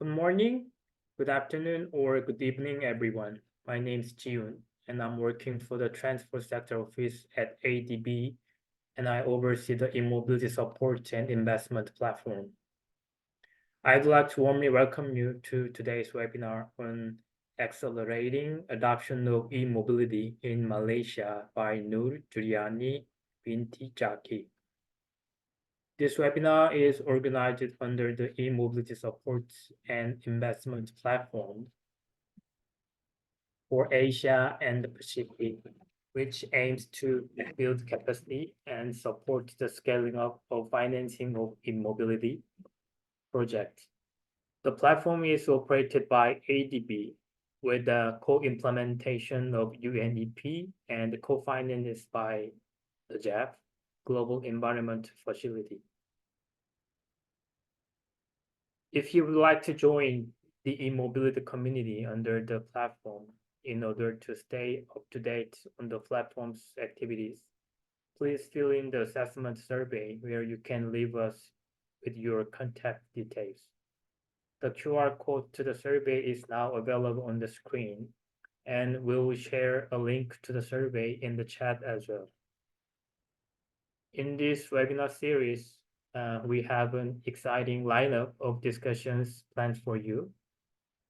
Good morning, good afternoon, or good evening, everyone. My name is Jiun, and I'm working for the Transport Sector Office at ADB, and I oversee the e-mobility support and investment platform. I'd like to warmly welcome you to today's webinar on accelerating adoption of e-mobility in Malaysia by Nur Zuriany binti Zaki. This webinar is organized under the e-mobility support and investment platform for Asia and the Pacific, which aims to build capacity and support the scaling up of financing of e-mobility projects. The platform is operated by ADB with the co-implementation of UNEP and co-financed by the JEF, Global Environment Facility. If you would like to join the e-mobility community under the platform in order to stay up to date on the platform's activities, please fill in the assessment survey where you can leave us with your contact details. The QR code to the survey is now available on the screen, and we'll share a link to the survey in the chat as well. In this webinar series, we have an exciting lineup of discussions planned for you.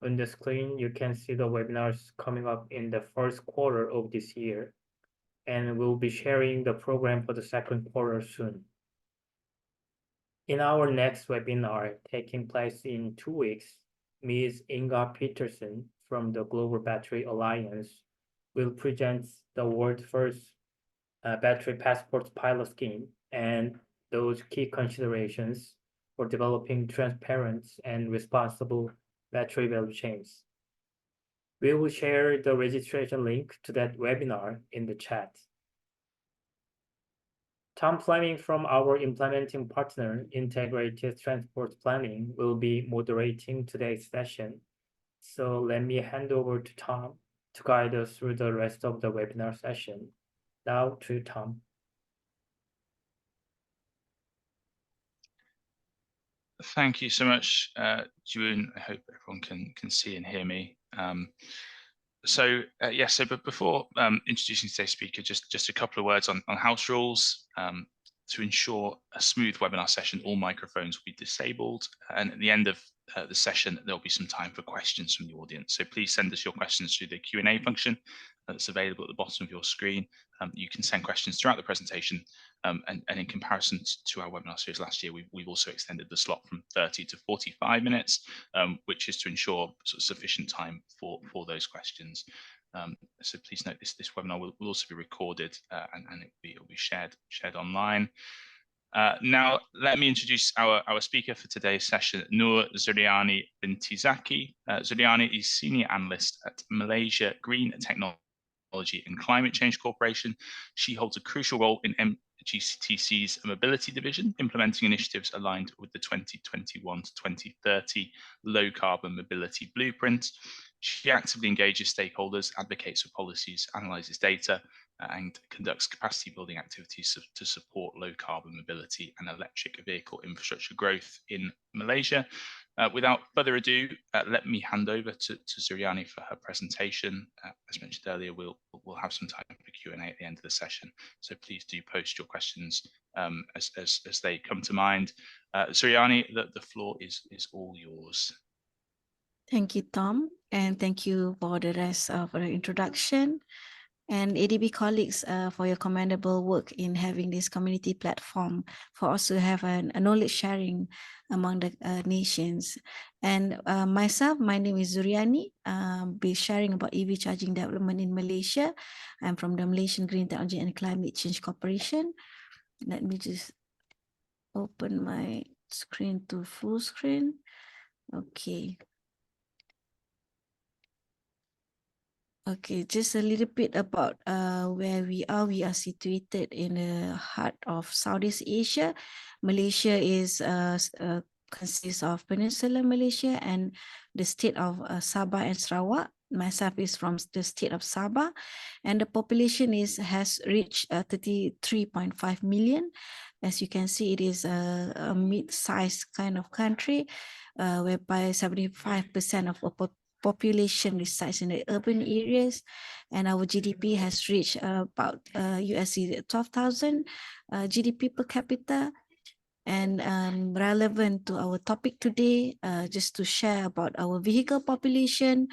On the screen, you can see the webinars coming up in the first quarter of this year, and we'll be sharing the program for the second quarter soon. In our next webinar, taking place in 2 weeks, Ms. Inga Peterson from the Global Battery Alliance will present the world's first battery passport pilot scheme and those key considerations for developing transparent and responsible battery value chains. We will share the registration link to that webinar in the chat. Tom Fleming from our implementing partner, Integrated Transport Planning, will be moderating today's session. So let me hand over to Tom to guide us through the rest of the webinar session. Now to Tom. Thank you so much, June. I hope everyone can see and hear me. But before introducing today's speaker, just a couple of words on house rules. To ensure a smooth webinar session, all microphones will be disabled, and at the end of the session, there'll be some time for questions from the audience. So please send us your questions through the Q&A function that's available at the bottom of your screen. You can send questions throughout the presentation, and in comparison to our webinar series last year, we've also extended the slot from 30 to 45 minutes, which is to ensure sufficient time for those questions. So please note this webinar will also be recorded and it will be shared online. Now, let me introduce our speaker for today's session, Nur Zuriany binti Zaki. Zuriany is Senior Analyst at Malaysia Green Technology and Climate Change Corporation. She holds a crucial role in MGTC's mobility division, implementing initiatives aligned with the 2021 to 2030 low carbon mobility blueprint. She actively engages stakeholders, advocates for policies, analyzes data, and conducts capacity building activities to support low carbon mobility and electric vehicle infrastructure growth in Malaysia. Without further ado, let me hand over to Zuriany for her presentation. As mentioned earlier, we'll have some time for Q&A at the end of the session. So please do post your questions as they come to mind. Zuriany, the floor is all yours. Thank you, Tom, and thank you for the rest of the introduction. And ADB colleagues for your commendable work in having this community platform for us to have a knowledge sharing among the nations. And myself, my name is Zuriany. Be sharing about EV charging development in Malaysia. I'm from the Malaysian Green Technology and Climate Change Corporation. Let me just open my screen to full screen. Okay. Okay, just a little bit about where we are. We are situated in the heart of Southeast Asia. Malaysia is consists of Peninsular Malaysia and the state of Sabah and Sarawak. Myself is from the state of Sabah, and the population has reached 33.5 million. As you can see, it is a mid-sized kind of country, whereby 75% of our population resides in the urban areas, and our GDP has reached about USD 12,000 GDP per capita. And relevant to our topic today, just to share about our vehicle population,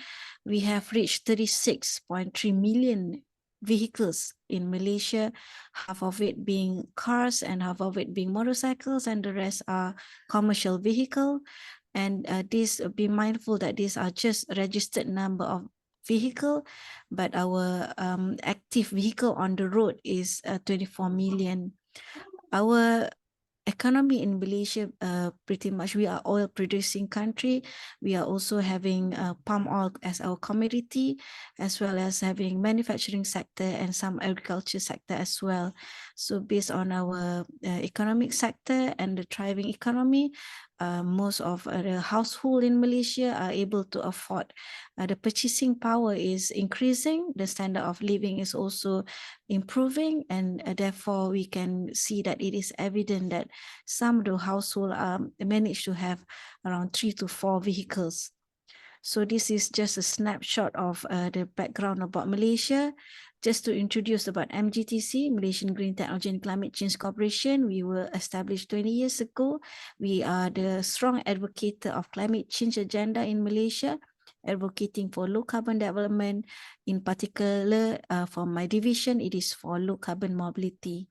we have reached 36.3 million vehicles in Malaysia, half of it being cars and half of it being motorcycles, and the rest are commercial vehicle. And be mindful that these are just registered number of vehicle, but our active vehicle on the road is 24 million. Our economy in Malaysia, pretty much we are oil producing country. We are also having palm oil as our commodity, as well as having manufacturing sector and some agriculture sector as well. So based on our economic sector and the thriving economy, most of the household in Malaysia are able to afford. The purchasing power is increasing, the standard of living is also improving, and therefore we can see that it is evident that some of the household manage to have around 3 to 4 vehicles. So this is just a snapshot of the background about Malaysia. Just to introduce about MGTC, Malaysian Green Technology and Climate Change Corporation, we were established 20 years ago. We are the strong advocate of climate change agenda in Malaysia, advocating for low carbon development. In particular, for my division, it is for low carbon mobility.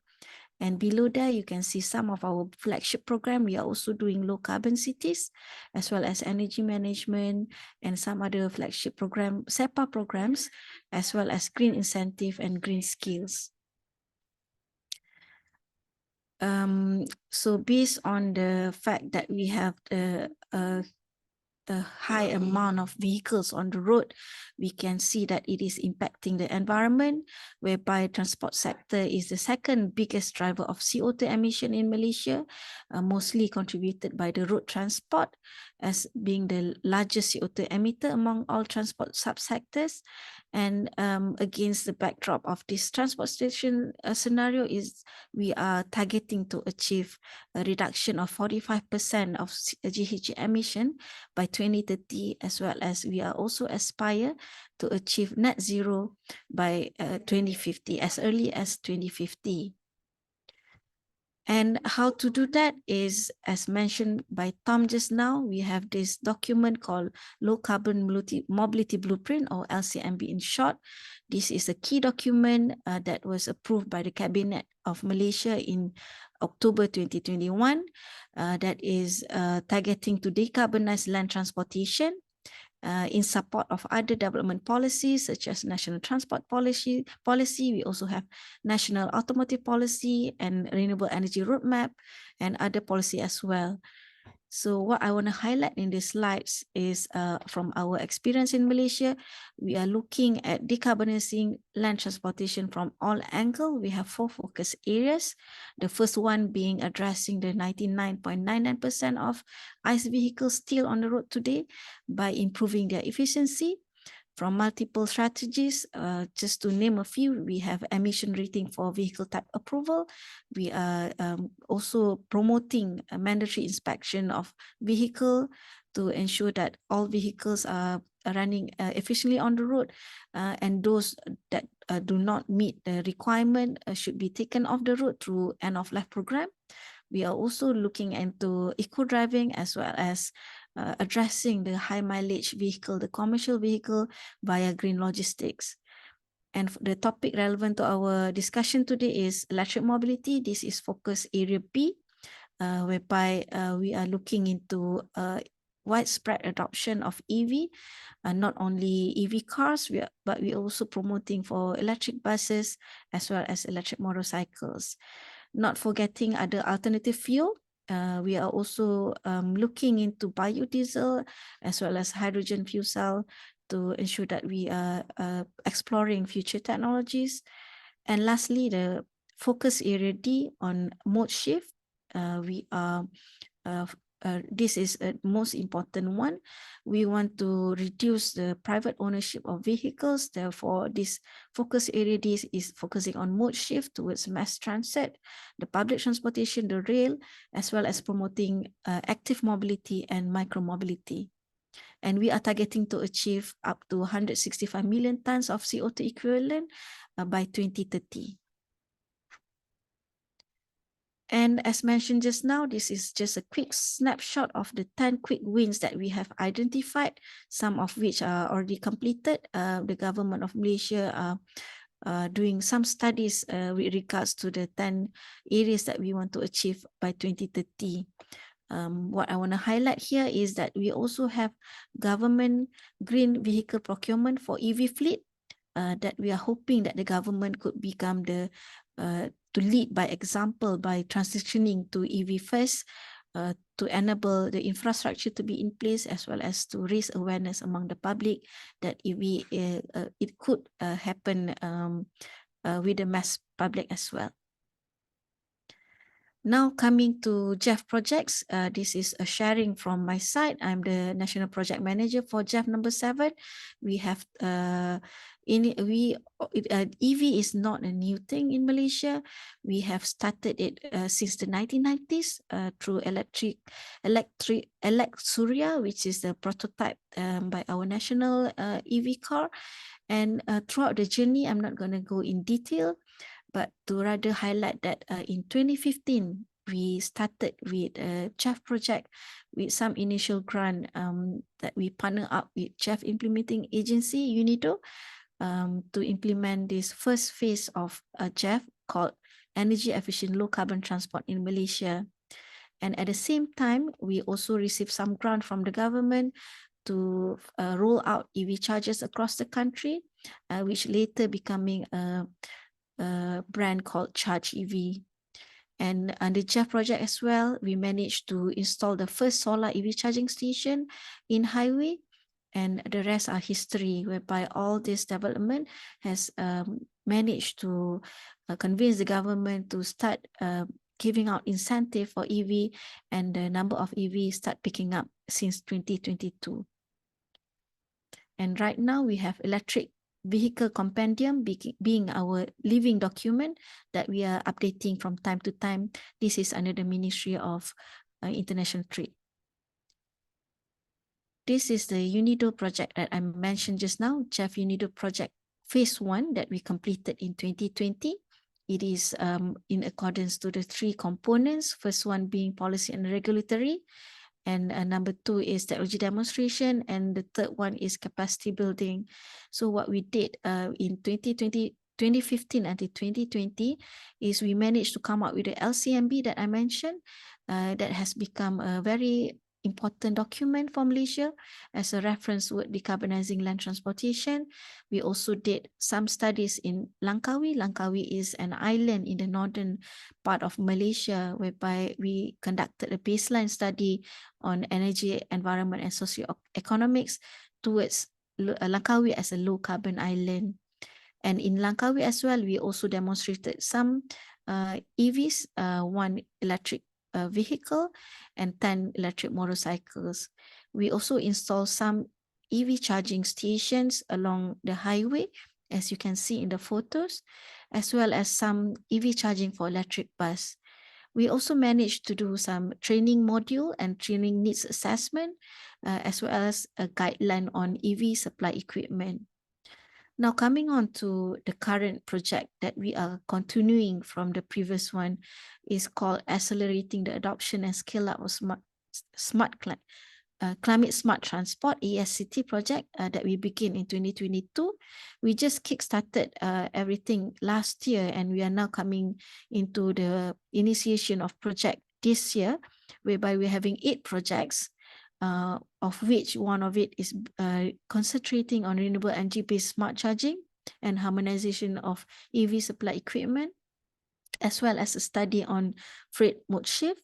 And below there, you can see some of our flagship program. We are also doing low carbon cities, as well as energy management and some other flagship program, SEPA programs, as well as green incentive and green skills. So based on the fact that we have the high amount of vehicles on the road, we can see that it is impacting the environment, whereby transport sector is the second biggest driver of CO2 emission in Malaysia, mostly contributed by the road transport as being the largest CO2 emitter among all transport subsectors. And against the backdrop of this transportation scenario, is we are targeting to achieve a reduction of 45% of GHG emission by 2030, as well as we are also aspire to achieve net zero by 2050, as early as 2050. And how to do that is, as mentioned by Tom just now, we have this document called Low Carbon Mobility Blueprint, or LCMB in short. This is a key document that was approved by the Cabinet of Malaysia in October 2021, that is targeting to decarbonize land transportation, in support of other development policies such as national transport policy. We also have national automotive policy and renewable energy roadmap and other policy as well. So what I want to highlight in these slides is from our experience in Malaysia, we are looking at decarbonizing land transportation from all angles. We have 4 focus areas. The first one being addressing the 99.99% of ICE vehicles still on the road today by improving their efficiency. From multiple strategies, just to name a few, we have emission rating for vehicle type approval. We are also promoting a mandatory inspection of vehicle to ensure that all vehicles are running efficiently on the road, and those that do not meet the requirement should be taken off the road through end of life program. We are also looking into eco-driving, as well as addressing the high mileage vehicle, the commercial vehicle, via green logistics. And the topic relevant to our discussion today is electric mobility. This is focus area B, whereby we are looking into widespread adoption of EV, not only EV cars, but we are also promoting for electric buses as well as electric motorcycles. Not forgetting other alternative fuel. We are also looking into biodiesel as well as hydrogen fuel cell to ensure that we are exploring future technologies. And lastly, the focus area D on mode shift. We are this is a most important one. We want to reduce the private ownership of vehicles. Therefore, this focus area is focusing on mode shift towards mass transit, the public transportation, the rail, as well as promoting active mobility and micro-mobility. And we are targeting to achieve up to 165 million tons of CO2 equivalent by 2030. And as mentioned just now, this is just a quick snapshot of the 10 quick wins that we have identified, some of which are already completed. The government of Malaysia are doing some studies with regards to the 10 areas that we want to achieve by 2030. What I want to highlight here is that we also have government green vehicle procurement for EV fleet that we are hoping that the government could become the to lead by example by transitioning to EV first, to enable the infrastructure to be in place, as well as to raise awareness among the public that EV it could happen with the mass public as well. Now coming to JEF projects, this is a sharing from my side. I'm the National Project Manager for JEF number 7. We have EV is not a new thing in Malaysia. We have started it since the 1990s through Zuriany, which is the prototype by our national EV car. And throughout the journey, I'm not going to go in detail, but to rather highlight that in 2015, we started with a JEF project with some initial grant that we partner up with JEF implementing agency, UNIDO, to implement this first phase of a JEF called Energy Efficient Low Carbon Transport in Malaysia. And at the same time, we also received some grant from the government to roll out EV chargers across the country, which later becoming a brand called Charge EV. And under JEF project as well, we managed to install the first solar EV charging station in highway, and the rest are history, whereby all this development has managed to convince the government to start giving out incentive for EV, and the number of EV start picking up since 2022. And right now we have electric vehicle compendium being our living document that we are updating from time to time. This is under the Ministry of International Trade. This is the UNIDO project that I mentioned just now, JEF UNIDO project phase 1 that we completed in 2020. It is in accordance to the 3 components, first one being policy and regulatory, and number 2 is technology demonstration, and the third one is capacity building. So what we did in 2015 until 2020 is we managed to come up with the LCMB that I mentioned, that has become a very important document for Malaysia as a reference with decarbonizing land transportation. We also did some studies in Langkawi. Langkawi is an island in the northern part of Malaysia, whereby we conducted a baseline study on energy, environment, and socio-economics towards Langkawi as a low carbon island. And in Langkawi as well, we also demonstrated some EVs, 1 electric vehicle and 10 electric motorcycles. We also installed some EV charging stations along the highway, as you can see in the photos, as well as some EV charging for electric bus. We also managed to do some training module and training needs assessment, as well as a guideline on EV supply equipment. Now coming on to the current project that we are continuing from the previous one is called Accelerating the Adoption and Scale Up of Climate Smart Transport, ASCT project that we begin in 2022. We just kickstarted everything last year, and we are now coming into the initiation of project this year, whereby we're having 8 projects, of which one of it is concentrating on renewable energy-based smart charging and harmonization of EV supply equipment, as well as a study on freight mode shift.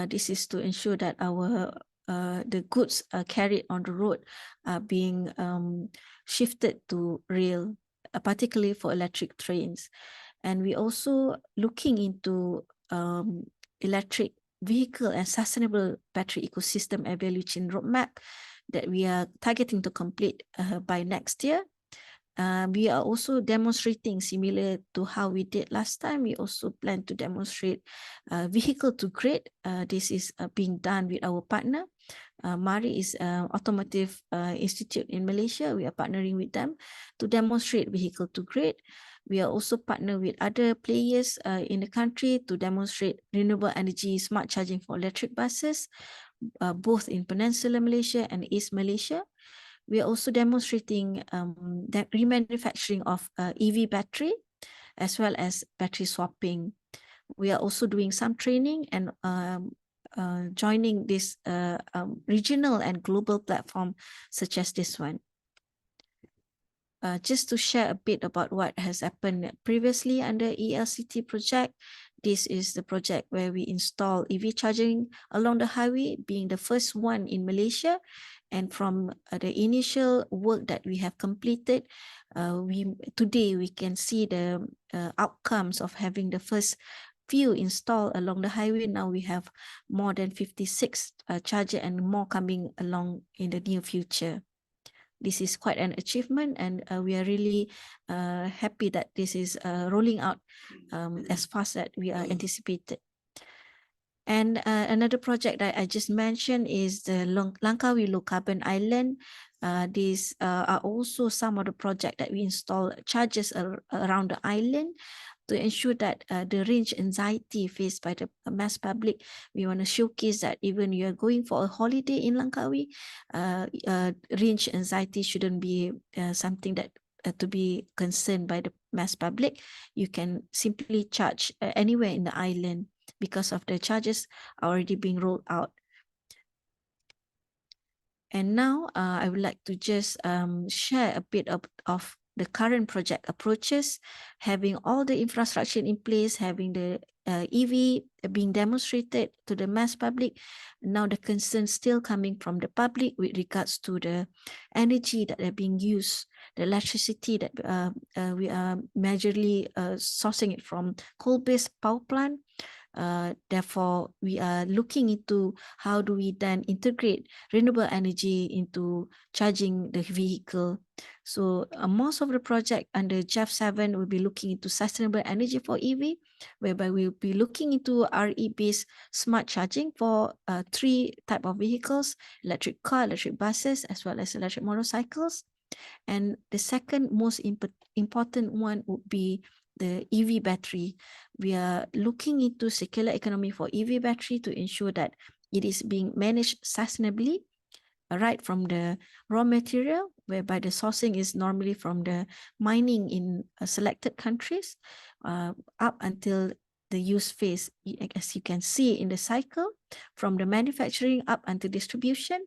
This is to ensure that our the goods carried on the road are being shifted to rail, particularly for electric trains. And we also looking into electric vehicle and sustainable battery ecosystem value chain roadmap that we are targeting to complete by next year. We are also demonstrating, similar to how we did last time, we also plan to demonstrate vehicle to grid. This is being done with our partner. MARI is Automotive Institute in Malaysia. We are partnering with them to demonstrate vehicle to grid. We are also partner with other players in the country to demonstrate renewable energy smart charging for electric buses, both in Peninsular Malaysia and East Malaysia. We are also demonstrating that remanufacturing of EV battery as well as battery swapping. We are also doing some training and joining this regional and global platform such as this one. Just to share a bit about what has happened previously under ELCT project. This is the project where we install EV charging along the highway, being the first one in Malaysia. And from the initial work that we have completed, today we can see the outcomes of having the first few installed along the highway. Now we have more than 56 charger and more coming along in the near future. This is quite an achievement, and we are really happy that this is rolling out as fast as we are anticipated. And another project that I just mentioned is the Langkawi Low Carbon Island. These are also some of the projects that we install chargers around the island to ensure that the range anxiety faced by the mass public, we want to showcase that even you are going for a holiday in Langkawi, range anxiety shouldn't be something that to be concerned by the mass public. You can simply charge anywhere in the island because of the charges already being rolled out. And now I would like to just share a bit of the current project approaches, having all the infrastructure in place, having the EV being demonstrated to the mass public. Now the concerns still coming from the public with regards to the energy that are being used, the electricity that we are majorly sourcing it from coal-based power plant. Therefore, we are looking into how do we then integrate renewable energy into charging the vehicle. So most of the project under JEF7 will be looking into sustainable energy for EV, whereby we'll be looking into RE-based smart charging for 3 type of vehicles: electric car, electric buses, as well as electric motorcycles. And the second most important one would be the EV battery. We are looking into circular economy for EV battery to ensure that it is being managed sustainably, right from the raw material, whereby the sourcing is normally from the mining in selected countries, up until the use phase, as you can see in the cycle, from the manufacturing up until distribution,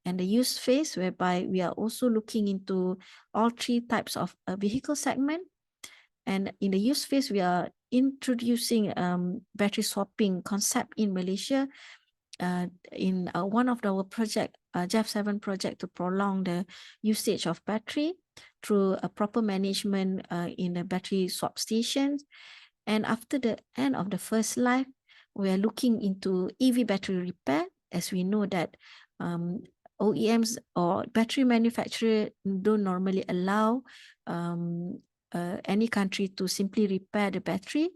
and the use phase, whereby we are also looking into all 3 types of vehicle segment. And in the use phase, we are introducing battery swapping concept in Malaysia in one of our project, JEF7 project, to prolong the usage of battery through a proper management in the battery swap stations. And after the end of the first life, we are looking into EV battery repair, as we know that OEMs or battery manufacturer don't normally allow any country to simply repair the battery.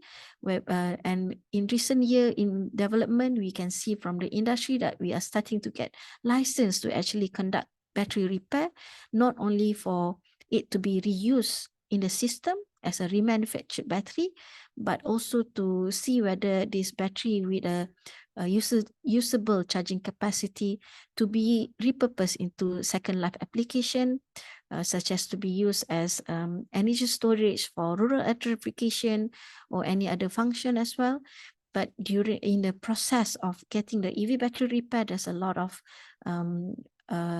And in recent year in development, we can see from the industry that we are starting to get license to actually conduct battery repair, not only for it to be reused in the system as a remanufactured battery, but also to see whether this battery with a usable charging capacity to be repurposed into second life application, such as to be used as energy storage for rural electrification or any other function as well. But in the process of getting the EV battery repair, there's a lot of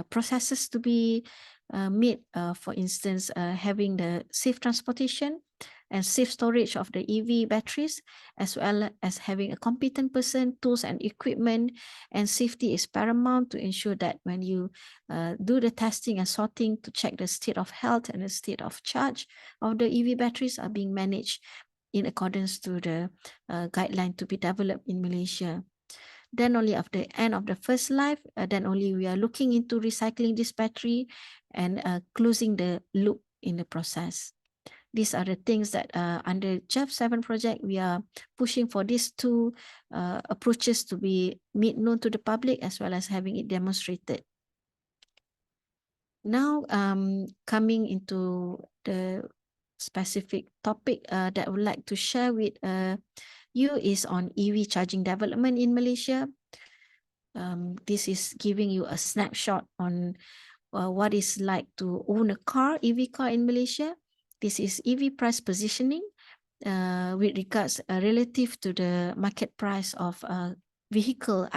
processes to be made. For instance, having the safe transportation and safe storage of the EV batteries, as well as having a competent person, tools and equipment, and safety is paramount to ensure that when you do the testing and sorting to check the state of health and the state of charge of the EV batteries are being managed in accordance to the guideline to be developed in Malaysia. Then only after the end of the first life, then only we are looking into recycling this battery and closing the loop in the process. These are the things that under JEF7 project, we are pushing for these two approaches to be made known to the public as well as having it demonstrated. Now, coming into the specific topic that I would like to share with you is on EV charging development in Malaysia. This is giving you a snapshot on what it's like to own a car, EV car in Malaysia. This is EV price positioning with regards relative to the market price of ICE vehicle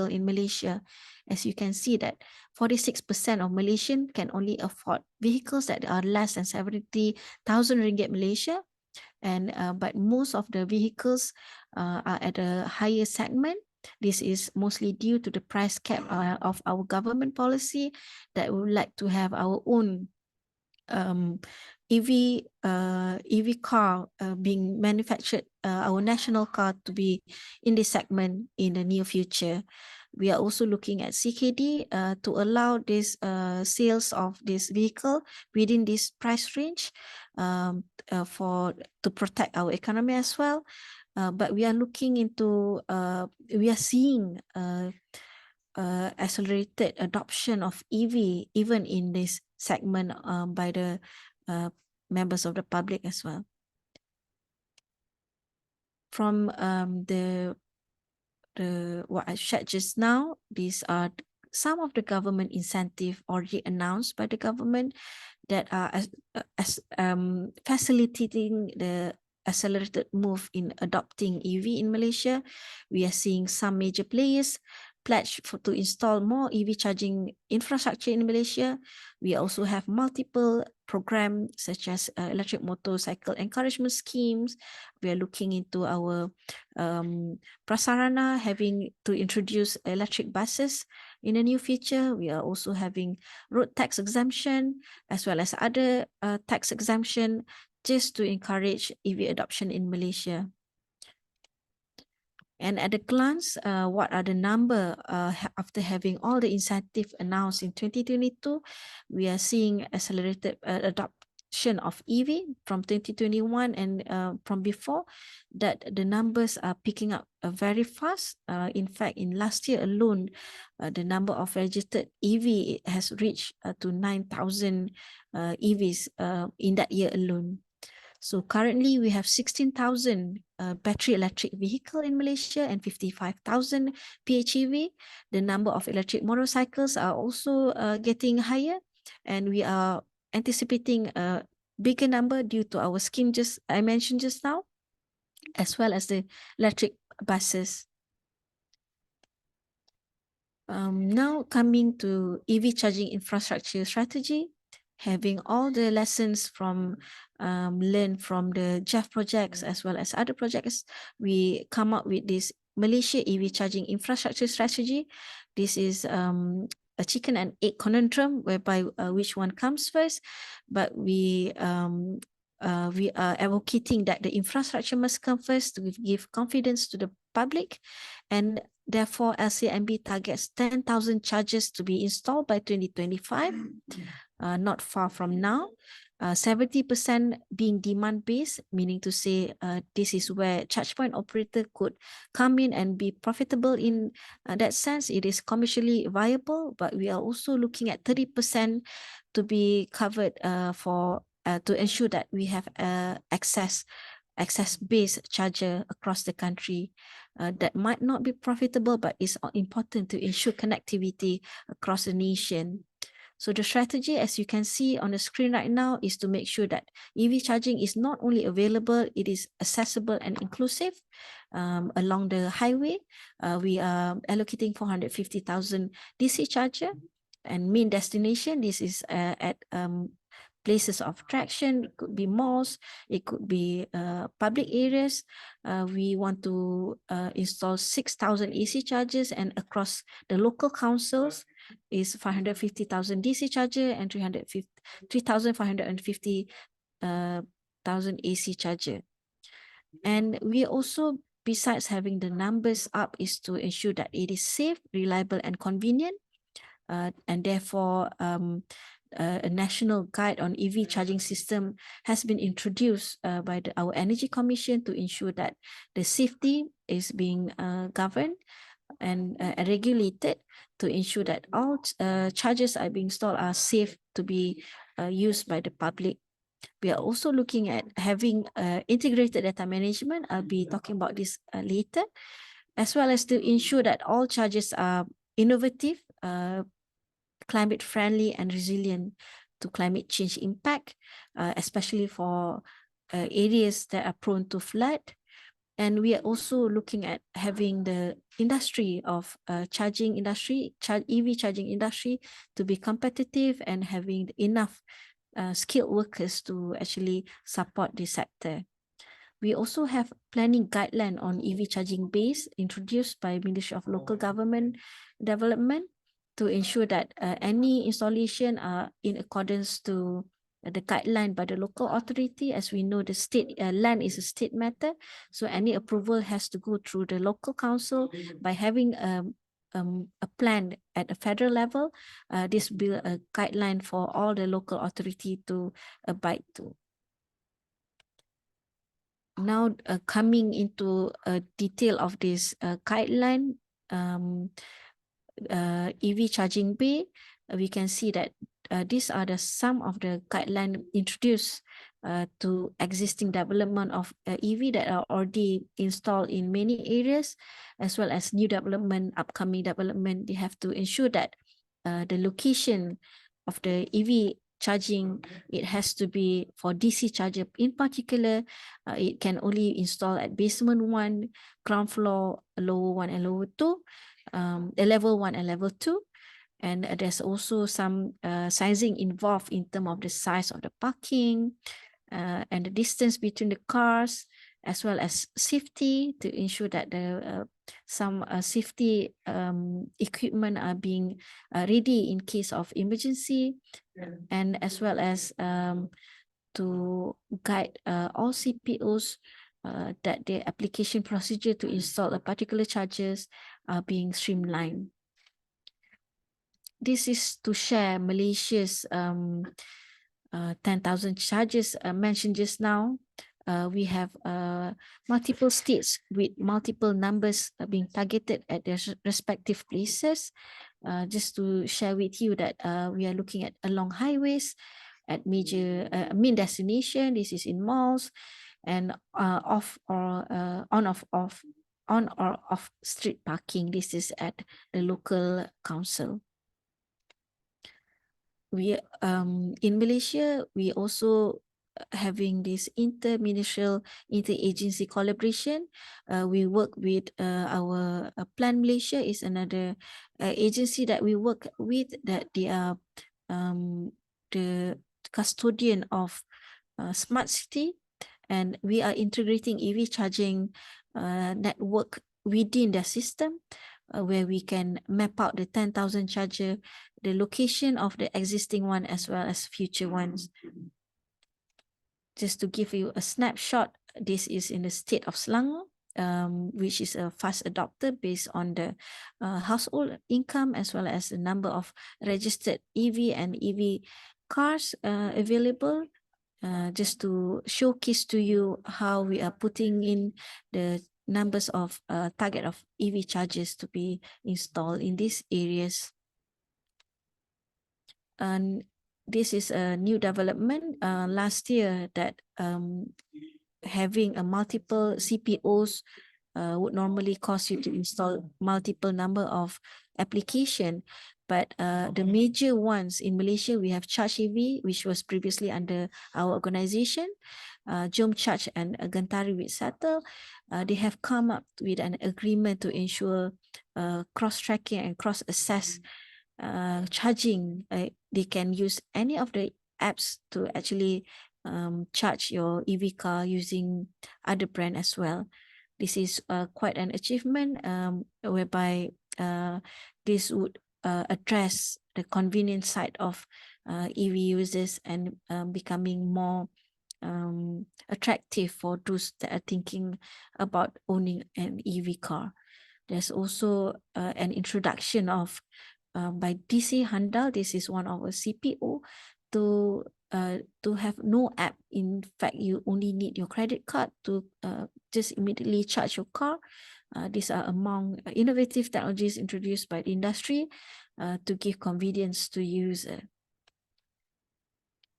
in Malaysia. As you can see that 46% of Malaysian can only afford vehicles that are less than 70,000 ringgit Malaysia. And but most of the vehicles are at a higher segment. This is mostly due to the price cap of our government policy that we would like to have our own EV car being manufactured, our national car to be in this segment in the near future. We are also looking at CKD to allow this sales of this vehicle within this price range to protect our economy as well. But we are looking into, we are seeing accelerated adoption of EV even in this segment by the members of the public as well. From what I shared just now, these are some of the government incentive already announced by the government that are facilitating the accelerated move in adopting EV in Malaysia. We are seeing some major players pledge to install more EV charging infrastructure in Malaysia. We also have multiple programs such as electric motorcycle encouragement schemes. We are looking into our prasarana, having to introduce electric buses in the near future. We are also having road tax exemption as well as other tax exemption just to encourage EV adoption in Malaysia. And at a glance, what are the number after having all the incentive announced in 2022? We are seeing accelerated adoption of EV from 2021 and from before, that the numbers are picking up very fast. In fact, in last year alone, the number of registered EV has reached to 9,000 EVs in that year alone. So currently we have 16,000 battery electric vehicle in Malaysia and 55,000 PHEV. The number of electric motorcycles are also getting higher, and we are anticipating a bigger number due to our scheme I mentioned just now, as well as the electric buses. Now coming to EV charging infrastructure strategy, having all the lessons from learned from the JEF projects as well as other projects, we come up with this Malaysia EV charging infrastructure strategy. This is a chicken and egg conundrum, whereby which one comes first, but we are advocating that the infrastructure must come first to give confidence to the public, and therefore LCMB targets 10,000 chargers to be installed by 2025, not far from now. 70% being demand-based, meaning to say this is where charge point operator could come in and be profitable. In that sense, it is commercially viable, but we are also looking at 30% to be covered to ensure that we have access-based charger across the country. That might not be profitable, but it's important to ensure connectivity across the nation. So the strategy, as you can see on the screen right now, is to make sure that EV charging is not only available, it is accessible and inclusive along the highway. We are allocating 450,000 DC charger, and main destination, this is at places of attraction. It could be malls, it could be public areas. We want to install 6,000 AC chargers, and across the local councils is 550,000 DC charger and 3,550,000 AC charger. And we also besides having the numbers up, is to ensure that it is safe, reliable, and convenient. And therefore, a national guide on EV charging system has been introduced by our Energy Commission to ensure that the safety is being governed and regulated, to ensure that all chargers are being installed are safe to be used by the public. We are also looking at having integrated data management. I'll be talking about this later, as well as to ensure that all chargers are innovative, climate friendly, and resilient to climate change impact, especially for areas that are prone to flood. And we are also looking at having the industry of EV charging industry to be competitive and having enough skilled workers to actually support this sector. We also have planning guideline on EV charging base introduced by Ministry of Local Government Development to ensure that any installation are in accordance to the guideline by the local authority. As we know, the state land is a state matter, so any approval has to go through the local council. By having a plan at a federal level, this will be a guideline for all the local authority to abide to. Now, coming into a detail of this guideline, EV charging bay, we can see that these are some of the guidelines introduced to existing development of EV that are already installed in many areas, as well as new development, upcoming development. They have to ensure that the location of the EV charging, it has to be for DC charger in particular. It can only install at basement 1, ground floor, lower 1 and lower 2, level 1 and level 2. And there's also some sizing involved in terms of the size of the parking and the distance between the cars, as well as safety, to ensure that the some safety equipment are being ready in case of emergency, and as well as to guide all CPOs that the application procedure to install a particular chargers are being streamlined. This is to share Malaysia's 10,000 chargers mentioned just now. We have multiple states with multiple numbers being targeted at their respective places. Just to share with you that we are looking at along highways, at major main destination. This is in malls, and on or off street parking. This is at the local council. We in Malaysia, we also having this interministerial, interagency collaboration. We work with our Plan Malaysia is another agency that we work with, that they are the custodian of smart city, and we are integrating EV charging network within their system, where we can map out the 10,000 charger, the location of the existing one as well as future ones. Just to give you a snapshot, this is in the state of Selangor, which is a fast adopter based on the household income as well as the number of registered EV and EV cars available. Just to showcase to you how we are putting in the numbers of target of EV chargers to be installed in these areas. And this is a new development last year, that having a multiple CPOs would normally cause you to install multiple number of application. But the major ones in Malaysia, we have Charge EV, which was previously under our organization, Jom Charge and Gentari with Settle. They have come up with an agreement to ensure cross-tracking and cross-assess charging. They can use any of the apps to actually charge your EV car using other brand as well. This is quite an achievement, whereby this would address the convenience side of EV users and becoming more attractive for those that are thinking about owning an EV car. There's also an introduction of by DC Handal. This is one of our CPO to have no app. In fact, you only need your credit card to just immediately charge your car. These are among innovative technologies introduced by the industry to give convenience to user.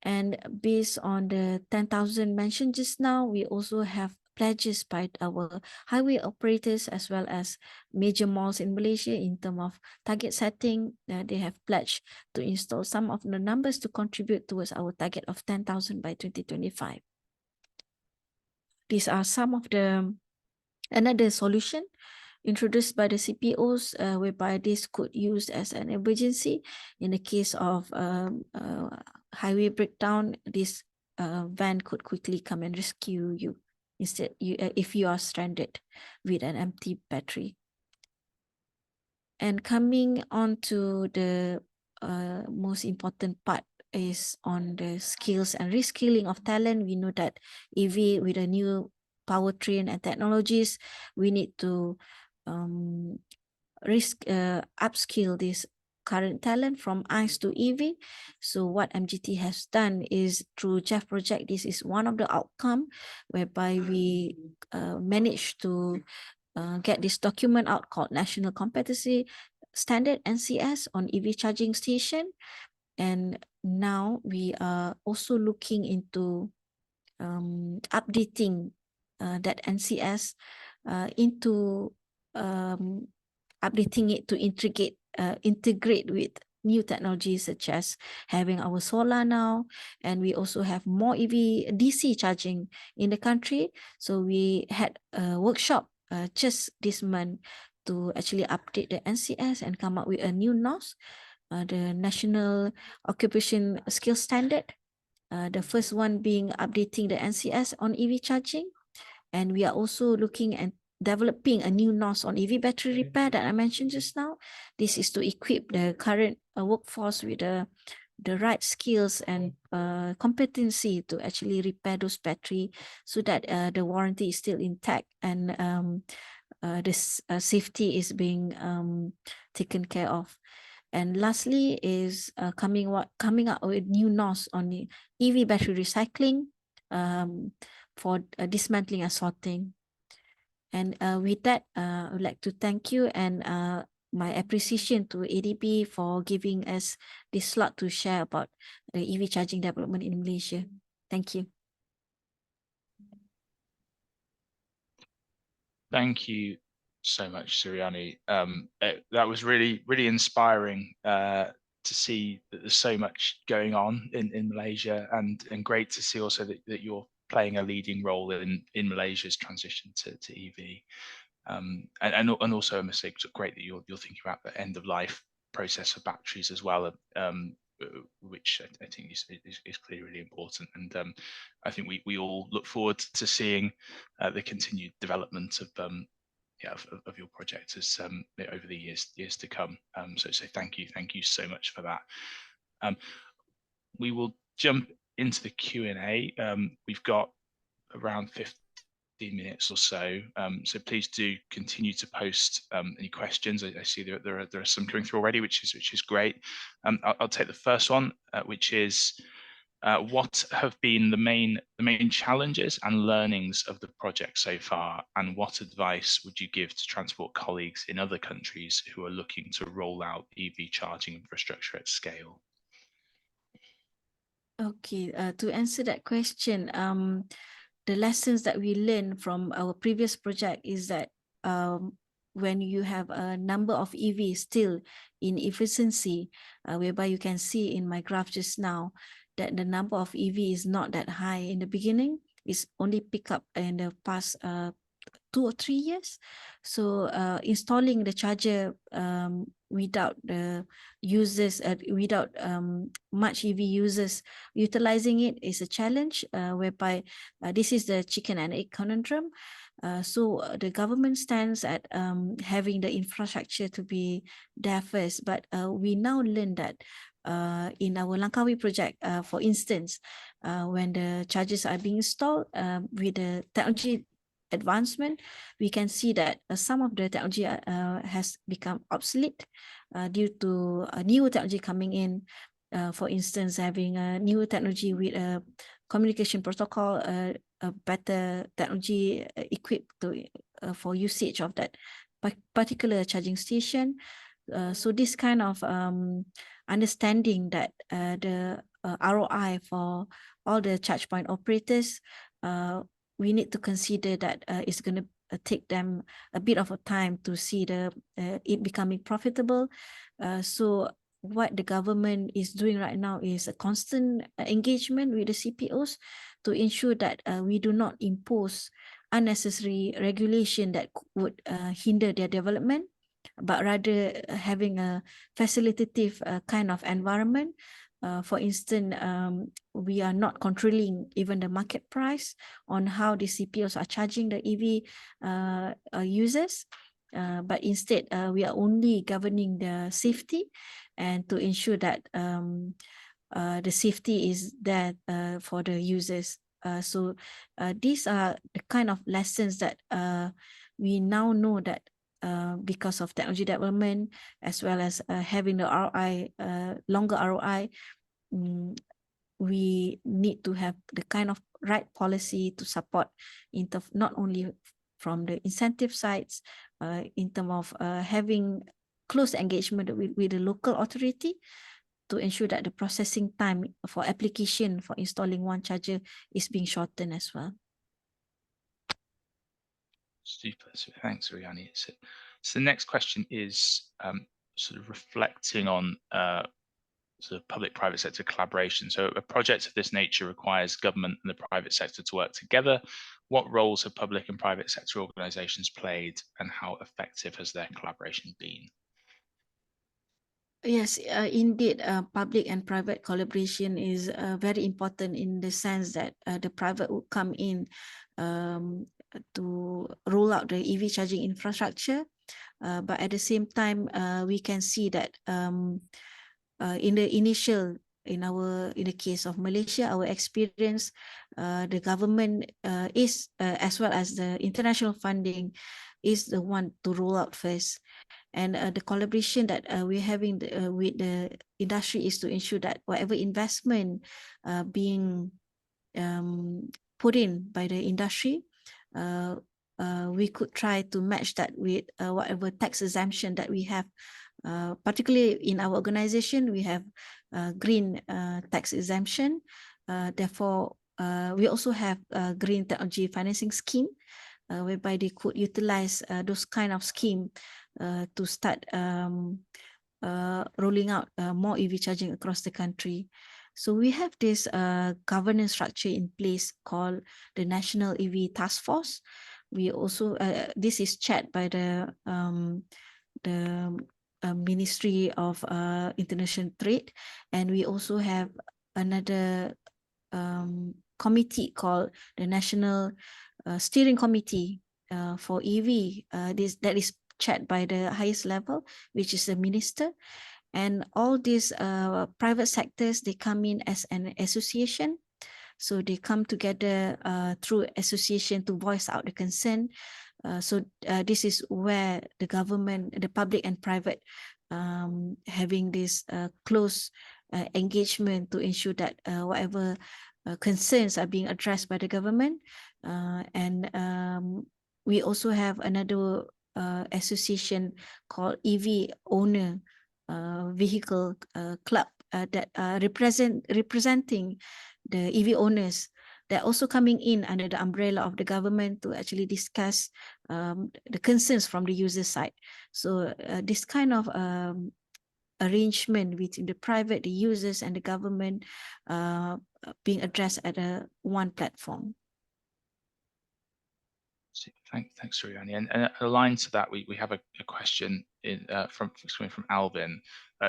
And based on the 10,000 mentioned just now, we also have pledges by our highway operators as well as major malls in Malaysia in terms of target setting. They have pledged to install some of the numbers to contribute towards our target of 10,000 by 2025. These are some of the another solution introduced by the CPOs, whereby this could use as an emergency in the case of highway breakdown. This van could quickly come and rescue you instead if you are stranded with an empty battery. And coming on to the most important part is on the skills and reskilling of talent. We know that EV with a new powertrain and technologies, we need to upskill this current talent from ICE to EV. So what MGT has done is through JEF project, this is one of the outcome whereby we managed to get this document out called National Competency Standard NCS on EV charging station. And now we are also looking into updating that NCS into updating it to integrate with new technologies such as having our solar now, and we also have more EV DC charging in the country. So we had a workshop just this month to actually update the NCS and come up with a new NOS, the National Occupation Skill Standard. The first one being updating the NCS on EV charging. And we are also looking at developing a new NOS on EV battery repair that I mentioned just now. This is to equip the current workforce with the right skills and competency to actually repair those battery so that the warranty is still intact and this safety is being taken care of. And lastly is coming up with new NOS on the EV battery recycling for dismantling and sorting. And with that, I would like to thank you and my appreciation to ADB for giving us this slot to share about the EV charging development in Malaysia. Thank you. Thank you so much, Zuriany. That was really, really inspiring to see that there's so much going on in Malaysia, and great to see also that you're playing a leading role in Malaysia's transition to EV. And also, I must say, great that you're thinking about the end of life process of batteries as well, which I think is clearly really important. And I think we all look forward to seeing the continued development of your project as over the years to come. So thank you so much for that. We will jump into the Q&A. We've got around 15 minutes or so, so please do continue to post any questions. I see there are some coming through already, which is great. I'll take the first one, which is what have been the main challenges and learnings of the project so far, and what advice would you give to transport colleagues in other countries who are looking to roll out EV charging infrastructure at scale? Okay, to answer that question, the lessons that we learned from our previous project is that when you have a number of EVs still in efficiency, whereby you can see in my graph just now that the number of EV is not that high in the beginning, it's only pick up in the past 2 or 3 years. So installing the charger without the users, without much EV users utilizing it is a challenge, whereby this is the chicken and egg conundrum. So the government stands at having the infrastructure to be there first, but we now learn that in our Langkawi project, for instance, when the chargers are being installed with the technology advancement, we can see that some of the technology has become obsolete due to a new technology coming in. For instance, having a new technology with a communication protocol, a better technology equipped to for usage of that particular charging station. So this kind of understanding that the ROI for all the charge point operators, we need to consider that it's going to take them a bit of a time to see the it becoming profitable. So what the government is doing right now is a constant engagement with the CPOs to ensure that we do not impose unnecessary regulation that would hinder their development, but rather having a facilitative kind of environment. For instance, we are not controlling even the market price on how the CPOs are charging the EV users, but instead we are only governing the safety and to ensure that the safety is there for the users. So these are the kind of lessons that we now know that because of technology development, as well as having the ROI, longer ROI, we need to have the kind of right policy to support not only from the incentive sides, in terms of having close engagement with the local authority to ensure that the processing time for application for installing one charger is being shortened as well. Super. So thanks, Zuriany. So the next question is sort of reflecting on sort of public-private sector collaboration. So a project of this nature requires government and the private sector to work together. What roles have public and private sector organizations played, and how effective has their collaboration been? Yes, indeed, public and private collaboration is very important in the sense that the private would come in to roll out the EV charging infrastructure. But at the same time, we can see that in the initial, in the case of Malaysia, our experience, the government is, as well as the international funding, is the one to roll out first. And the collaboration that we're having with the industry is to ensure that whatever investment being put in by the industry, we could try to match that with whatever tax exemption that we have. Particularly in our organization, we have green tax exemption. Therefore, we also have a green technology financing scheme, whereby they could utilize those kind of scheme to start rolling out more EV charging across the country. So we have this governance structure in place called the National EV Task Force. We also, this is chaired by the Ministry of International Trade, and we also have another committee called the National Steering Committee for EV. That is chaired by the highest level, which is the minister. And all these private sectors, they come in as an association. So they come together through association to voice out the concern. So this is where the government, the public and private, having this close engagement to ensure that whatever concerns are being addressed by the government. And we also have another association called EV Owner Vehicle Club that representing the EV owners. They're also coming in under the umbrella of the government to actually discuss the concerns from the user side. So this kind of arrangement between the private, the users, and the government being addressed at one platform. Thanks, Zuriany. And aligned to that, we have a question from Alvin,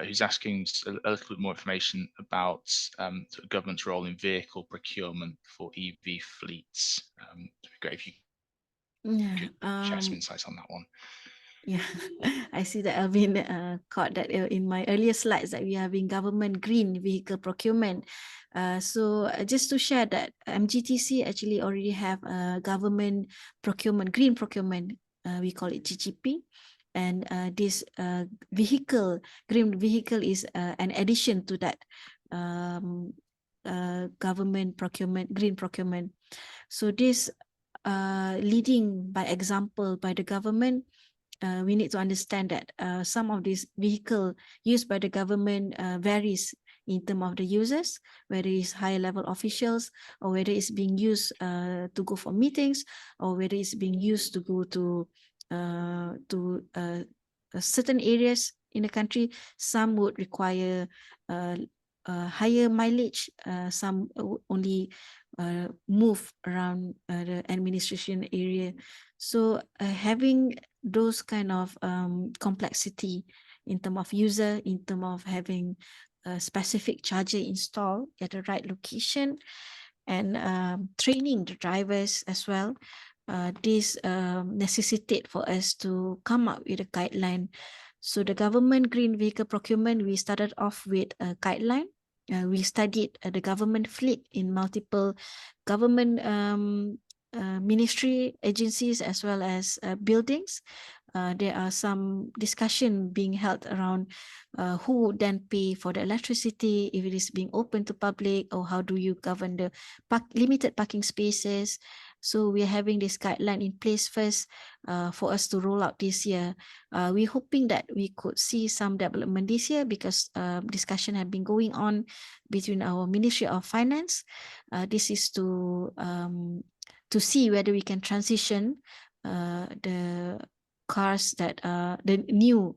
who's asking a little bit more information about the government's role in vehicle procurement for EV fleets. It'd be great if you could share some insights on that one. Yeah, I see that I've been caught that in my earlier slides that we are having government green vehicle procurement. So just to share that MGTC actually already have a government procurement, green procurement, we call it GGP. And this green vehicle is an addition to that government procurement, green procurement. So this leading by example by the government, we need to understand that some of these vehicle used by the government varies in terms of the users, whether it's higher level officials or whether it's being used to go for meetings or whether it's being used to go to certain areas in the country. Some would require higher mileage, some only move around the administration area. So having those kind of complexity in terms of user, in terms of having a specific charger installed at the right location, and training the drivers as well. This necessitate for us to come up with a guideline. So the government green vehicle procurement, we started off with a guideline. We studied the government fleet in multiple government ministry agencies as well as buildings. There are some discussion being held around who would then pay for the electricity if it is being open to public, or how do you govern the limited parking spaces. So we are having this guideline in place first for us to roll out this year. We're hoping that we could see some development this year because discussion have been going on between our Ministry of Finance. This is to see whether we can transition the cars that the new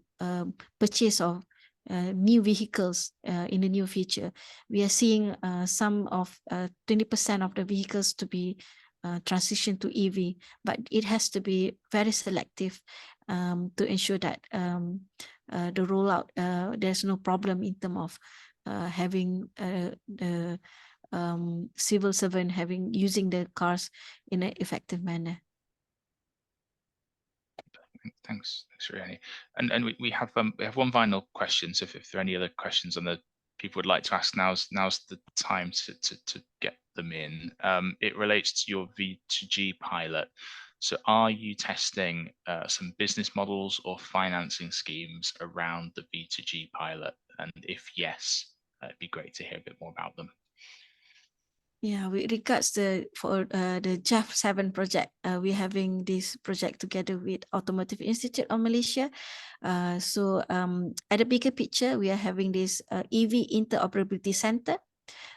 purchase of new vehicles in the near future. We are seeing some of 20% of the vehicles to be transitioned to EV, but it has to be very selective to ensure that the rollout, there's no problem in terms of having the civil servant using the cars in an effective manner. Thanks, Zuriany. And we have one final question. So if there are any other questions on the people would like to ask, now's the time to get them in. It relates to your V2G pilot. So are you testing some business models or financing schemes around the V2G pilot? And if yes, it'd be great to hear a bit more about them. Yeah, with regards to for the JAF7 project, we're having this project together with Automotive Institute of Malaysia. So at the bigger picture, we are having this EV Interoperability Center,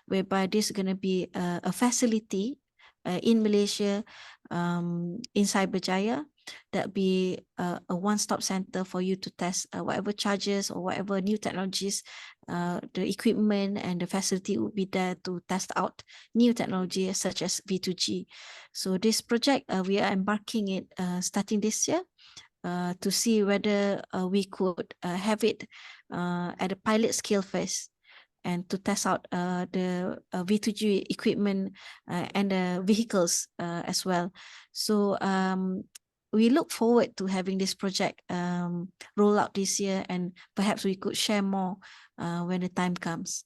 whereby this is going to be a facility in Malaysia, in Cyberjaya, that be a one-stop center for you to test whatever charges or whatever new technologies. The equipment and the facility will be there to test out new technology such as V2G. So this project, we are embarking it starting this year to see whether we could have it at a pilot scale first, and to test out the V2G equipment and the vehicles as well. So we look forward to having this project roll out this year, and perhaps we could share more when the time comes.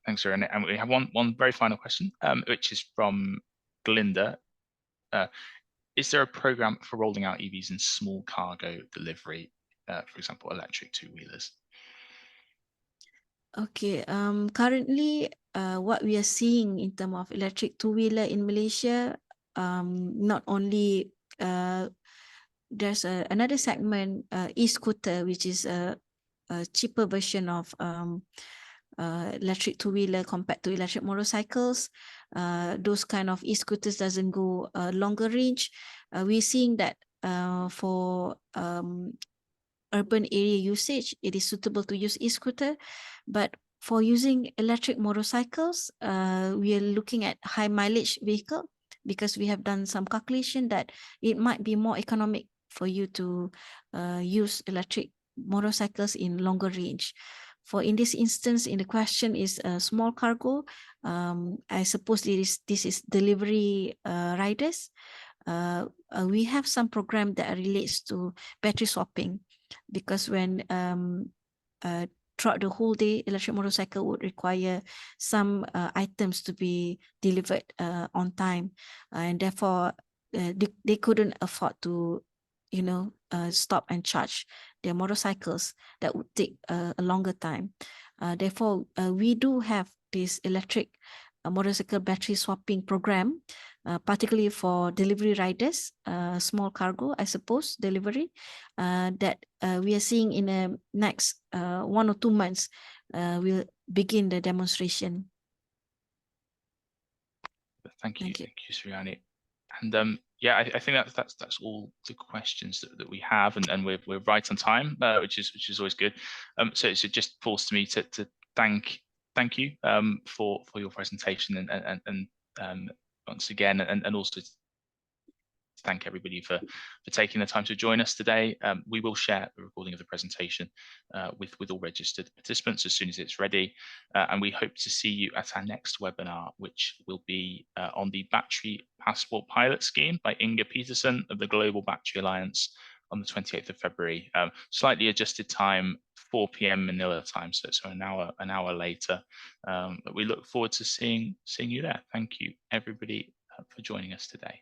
Thanks, Zuriany. And we have one very final question, which is from Glinda. Is there a program for rolling out EVs in small cargo delivery, for example, electric two-wheelers? Okay, currently what we are seeing in terms of electric two-wheeler in Malaysia, not only there's another segment, e-scooter, which is a cheaper version of electric two-wheeler compared to electric motorcycles. Those kind of e-scooters doesn't go longer range. We're seeing that for urban area usage, it is suitable to use e-scooter, but for using electric motorcycles, we are looking at high mileage vehicle, because we have done some calculation that it might be more economic for you to use electric motorcycles in longer range. For in this instance, in the question is small cargo. I suppose this is delivery riders. we have some program that relates to battery swapping, because when throughout the whole day, electric motorcycle would require some items to be delivered on time, and therefore they couldn't afford to, stop and charge their motorcycles. That would take a longer time. Therefore, we do have this electric motorcycle battery swapping program, particularly for delivery riders, small cargo, I suppose, delivery, that we are seeing in the next 1 or 2 months, we'll begin the demonstration. Thank you, Thank you. thank you, Zuriany. And yeah, I think that's all the questions that we have, and we're right on time, which is always good. So just falls to me to thank you for your presentation, and once again, and also thank everybody for taking the time to join us today. We will share the recording of the presentation with all registered participants as soon as it's ready, and we hope to see you at our next webinar, which will be on the Battery Passport Pilot Scheme by Inga Peterson of the Global Battery Alliance on the 28th of February. Slightly adjusted time, 4 p.m. Manila time, so an hour later. But we look forward to seeing you there. Thank you, everybody, for joining us today.